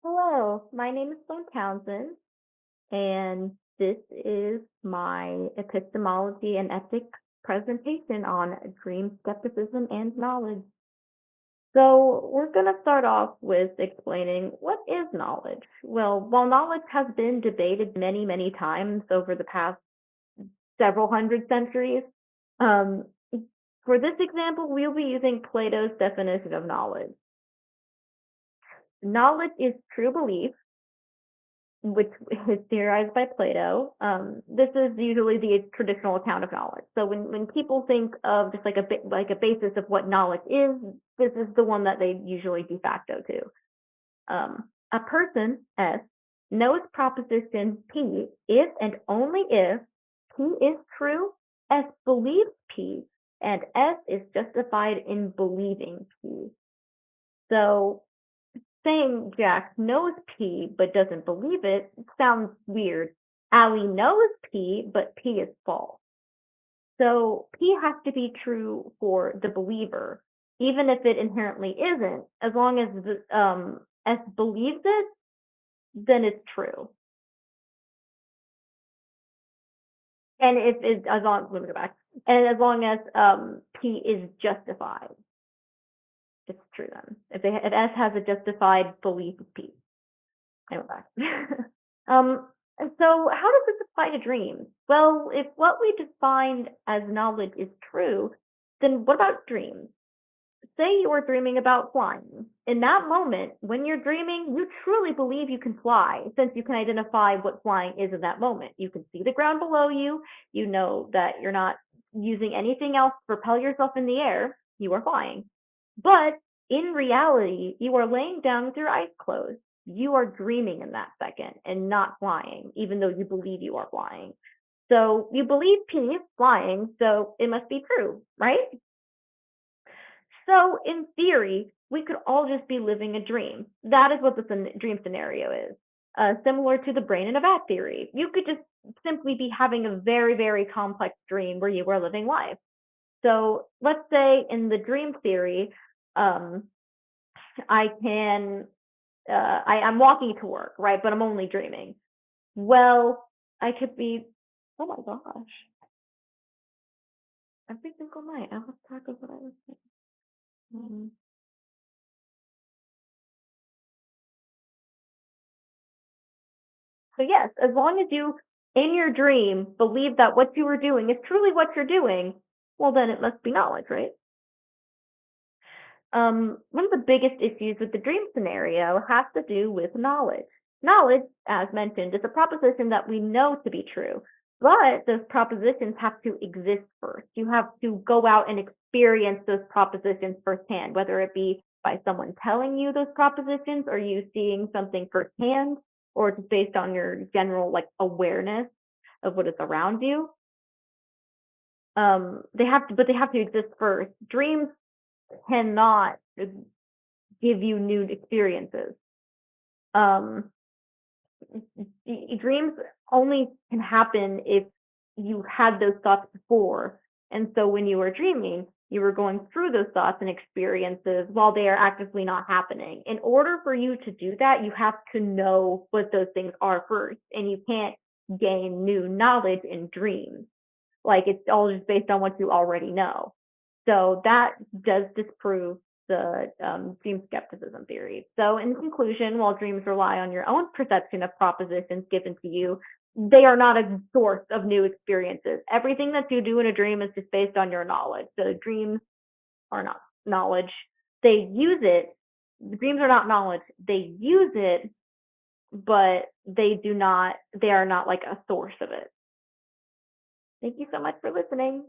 Hello, my name is Sloan Townsend, and this is my epistemology and ethics presentation on dream skepticism and knowledge. So, we're going to start off with explaining what is knowledge. Well, while knowledge has been debated many, many times over the past several hundred centuries, um, for this example, we'll be using Plato's definition of knowledge. Knowledge is true belief which is theorized by Plato. This is usually the traditional account of knowledge. So when people think of just like a basis of what knowledge is, this is the one that they usually de facto to. A person, S, knows proposition P if and only if P is true, S believes P, and S is justified in believing P. So saying Jack knows P but doesn't believe it sounds weird. Allie knows P, but P is false. So P has to be true for the believer, even if it inherently isn't. As long as S believes it, then it's true. And as long let me go back. And as long as P is justified, it's true then. If S has a justified belief of P. I went back. And so how does this apply to dreams? Well, if what we defined as knowledge is true, then what about dreams? Say you are dreaming about flying. In that moment, when you're dreaming, you truly believe you can fly, since you can identify what flying is in that moment. You can see the ground below you. You know that you're not using anything else to propel yourself in the air. You are flying. But in reality, you are laying down with your eyes closed. You are dreaming in that second and not flying, even though you believe you are flying. So you believe P is flying, so it must be true, right? So in theory, we could all just be living a dream. That is what the dream scenario is. Similar to the brain in a vat theory. You could just simply be having a very, very complex dream where you are living life. So let's say in the dream theory, I'm walking to work, right? But I'm only dreaming. Well, I could be, oh my gosh. Every single night I lost track of what I was saying. So yes, as long as you, in your dream, believe that what you were doing is truly what you're doing, well then it must be knowledge, right? One of the biggest issues with the dream scenario has to do with knowledge. Knowledge, as mentioned, is a proposition that we know to be true, but those propositions have to exist first. You have to go out and experience those propositions firsthand, whether it be by someone telling you those propositions or you seeing something firsthand, or just based on your general awareness of what is around you. They have to exist first. Dreams cannot give you new experiences. Dreams only can happen if you had those thoughts before. And so when you were dreaming, you were going through those thoughts and experiences while they are actively not happening. In order for you to do that, you have to know what those things are first. And you can't gain new knowledge in dreams. It's all just based on what you already know. So that does disprove the dream skepticism theory. So in conclusion, while dreams rely on your own perception of propositions given to you, they are not a source of new experiences. Everything that you do in a dream is just based on your knowledge. So dreams are not knowledge. They use it. Dreams are not knowledge. They use it, but they are not like a source of it. Thank you so much for listening.